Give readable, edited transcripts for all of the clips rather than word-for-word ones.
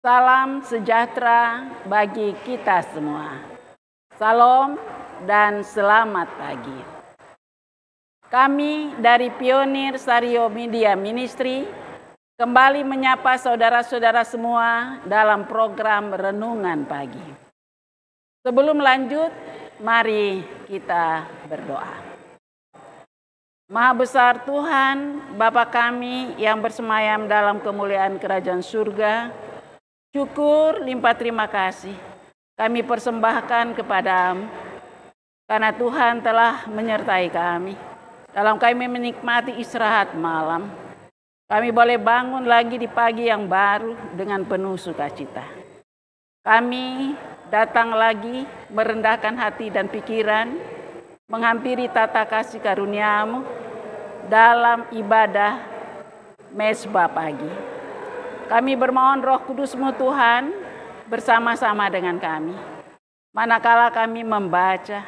Salam sejahtera bagi kita semua. Salam dan selamat pagi. Kami dari Pionir Sario Media Ministry kembali menyapa saudara-saudara semua dalam program Renungan Pagi. Sebelum lanjut, mari kita berdoa. Maha besar Tuhan, Bapa kami yang bersemayam dalam kemuliaan kerajaan surga, syukur limpah terima kasih kami persembahkan kepadamu karena Tuhan telah menyertai kami dalam kami menikmati istirahat malam. Kami boleh bangun lagi di pagi yang baru dengan penuh sukacita. Kami datang lagi merendahkan hati dan pikiran, menghampiri tata kasih karuniamu dalam ibadah mezbah pagi. Kami bermohon Roh Kudus-Mu Tuhan bersama-sama dengan kami. Manakala kami membaca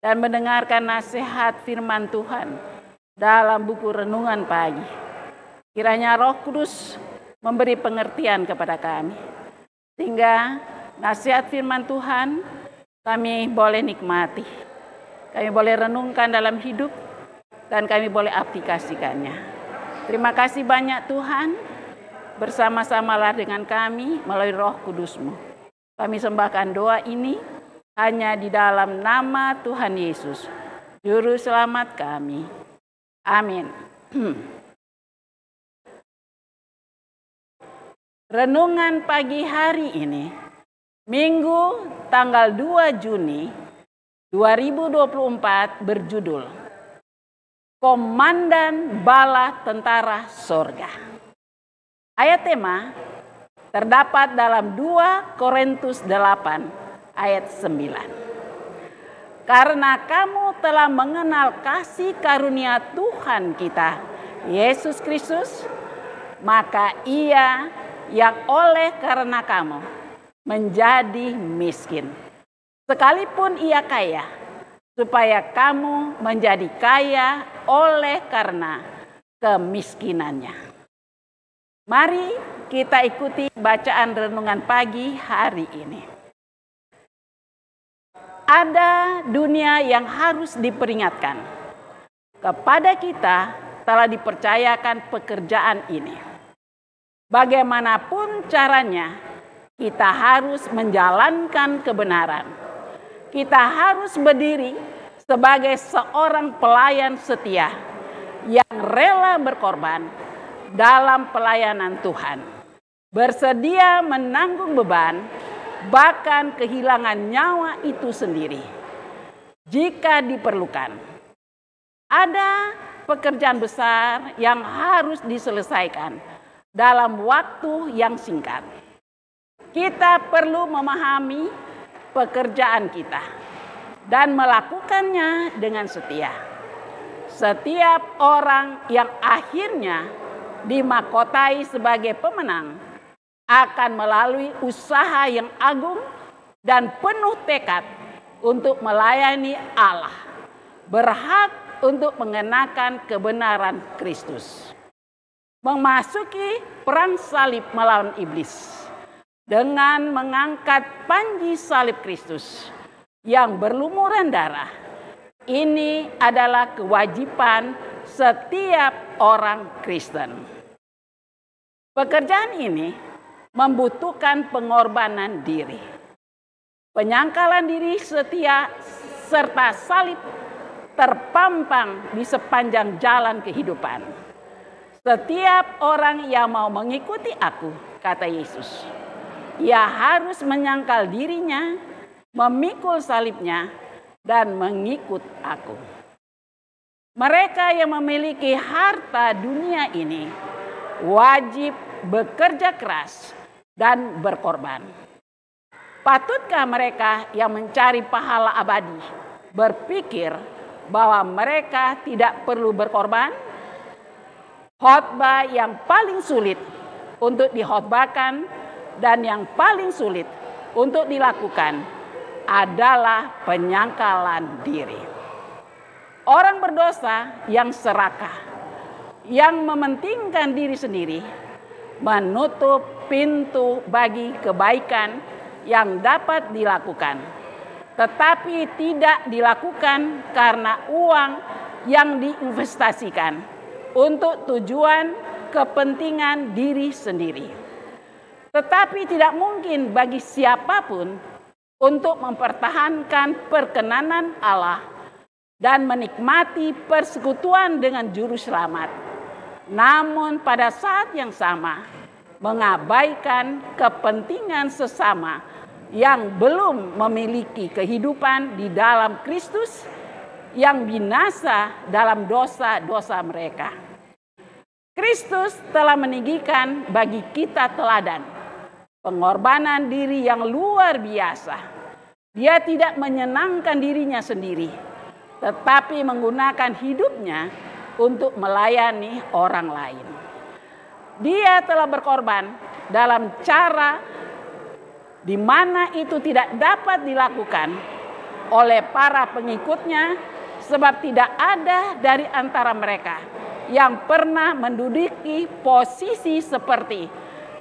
dan mendengarkan nasihat firman Tuhan dalam buku Renungan Pagi. Kiranya Roh Kudus memberi pengertian kepada kami. Sehingga nasihat firman Tuhan kami boleh nikmati. Kami boleh renungkan dalam hidup dan kami boleh aplikasikannya. Terima kasih banyak Tuhan. Bersama-samalah dengan kami melalui Roh Kudus-Mu. Kami sembahkan doa ini hanya di dalam nama Tuhan Yesus, Juru Selamat kami. Amin. Renungan pagi hari ini, Minggu tanggal 2 Juni 2024 berjudul Komandan Bala Tentara Sorga. Ayat tema terdapat dalam 2 Korintus 8 ayat 9. Karena kamu telah mengenal kasih karunia Tuhan kita, Yesus Kristus, maka Ia yang oleh karena kamu menjadi miskin, sekalipun Ia kaya, supaya kamu menjadi kaya oleh karena kemiskinannya. Mari kita ikuti bacaan renungan pagi hari ini. Ada dunia yang harus diperingatkan. Kepada kita telah dipercayakan pekerjaan ini. Bagaimanapun caranya, kita harus menjalankan kebenaran. Kita harus berdiri sebagai seorang pelayan setia yang rela berkorban dalam pelayanan Tuhan, bersedia menanggung beban, bahkan kehilangan nyawa itu sendiri, jika diperlukan. Ada pekerjaan besar yang harus diselesaikan dalam waktu yang singkat. Kita perlu memahami pekerjaan kita dan melakukannya dengan setia. Setiap orang yang akhirnya dimahkotai sebagai pemenang akan melalui usaha yang agung dan penuh tekad untuk melayani Allah, berhak untuk mengenakan kebenaran Kristus, memasuki perang salib melawan iblis dengan mengangkat panji salib Kristus yang berlumuran darah. Ini adalah kewajiban setiap orang Kristen. Pekerjaan ini membutuhkan pengorbanan diri, penyangkalan diri setia, serta salib terpampang di sepanjang jalan kehidupan. Setiap orang yang mau mengikuti aku, kata Yesus, ia harus menyangkal dirinya, memikul salibnya, dan mengikut aku. Mereka yang memiliki harta dunia ini wajib bekerja keras dan berkorban. Patutkah mereka yang mencari pahala abadi berpikir bahwa mereka tidak perlu berkorban? Khotbah yang paling sulit untuk dikhotbahkan dan yang paling sulit untuk dilakukan adalah penyangkalan diri. Orang berdosa yang serakah, yang mementingkan diri sendiri, menutup pintu bagi kebaikan yang dapat dilakukan, tetapi tidak dilakukan karena uang yang diinvestasikan untuk tujuan kepentingan diri sendiri. Tetapi tidak mungkin bagi siapapun untuk mempertahankan perkenanan Allah dan menikmati persekutuan dengan Juru Selamat, namun pada saat yang sama mengabaikan kepentingan sesama yang belum memiliki kehidupan di dalam Kristus, yang binasa dalam dosa-dosa mereka. Kristus telah meninggikan bagi kita teladan pengorbanan diri yang luar biasa. Dia tidak menyenangkan dirinya sendiri, tetapi menggunakan hidupnya untuk melayani orang lain. Dia telah berkorban dalam cara di mana itu tidak dapat dilakukan oleh para pengikutnya, sebab tidak ada dari antara mereka yang pernah menduduki posisi seperti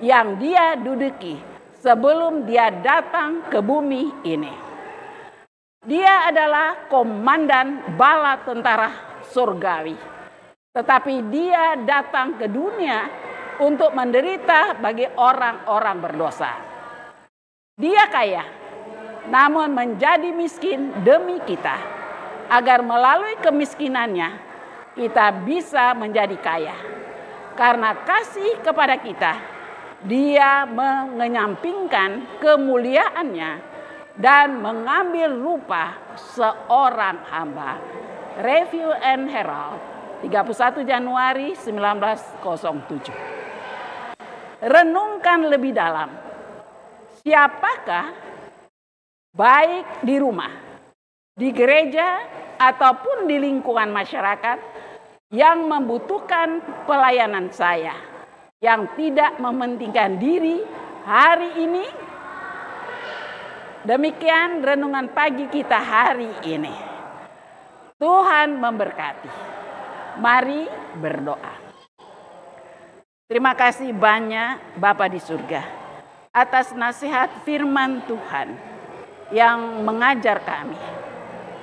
yang dia duduki sebelum dia datang ke bumi ini. Dia adalah komandan bala tentara surgawi, tetapi dia datang ke dunia untuk menderita bagi orang-orang berdosa. Dia kaya, namun menjadi miskin demi kita, agar melalui kemiskinannya kita bisa menjadi kaya. Karena kasih kepada kita, dia mengenyampingkan kemuliaannya dan mengambil rupa seorang hamba. Review and Herald, 31 Januari 1907. Renungkan lebih dalam, siapakah baik di rumah, di gereja, ataupun di lingkungan masyarakat yang membutuhkan pelayanan saya, yang tidak mementingkan diri hari ini? Demikian renungan pagi kita hari ini. Tuhan memberkati. Mari berdoa. Terima kasih banyak Bapa di surga atas nasihat firman Tuhan yang mengajar kami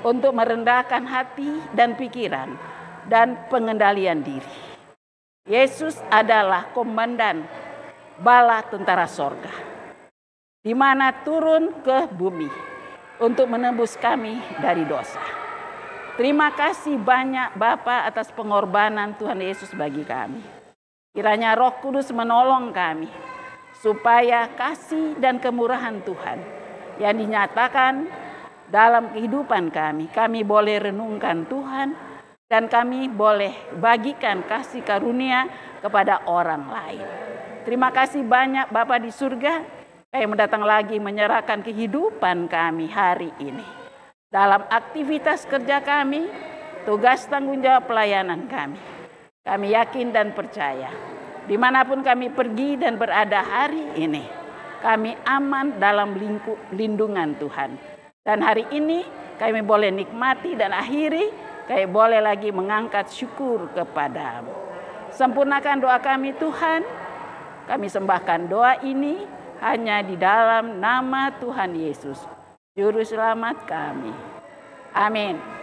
untuk merendahkan hati dan pikiran dan pengendalian diri. Yesus adalah komandan bala tentara sorga, di mana turun ke bumi untuk menembus kami dari dosa. Terima kasih banyak Bapa atas pengorbanan Tuhan Yesus bagi kami. Kiranya Roh Kudus menolong kami supaya kasih dan kemurahan Tuhan yang dinyatakan dalam kehidupan kami boleh renungkan Tuhan dan kami boleh bagikan kasih karunia kepada orang lain. Terima kasih banyak Bapa di surga, kami mendatang lagi menyerahkan kehidupan kami hari ini. Dalam aktivitas kerja kami, tugas tanggung jawab pelayanan kami. Kami yakin dan percaya, dimanapun kami pergi dan berada hari ini, kami aman dalam lindungan Tuhan. Dan hari ini kami boleh nikmati dan akhiri, kami boleh lagi mengangkat syukur kepada-Mu. Sempurnakan doa kami Tuhan, kami sembahkan doa ini hanya di dalam nama Tuhan Yesus, Juru Selamat kami. Amin.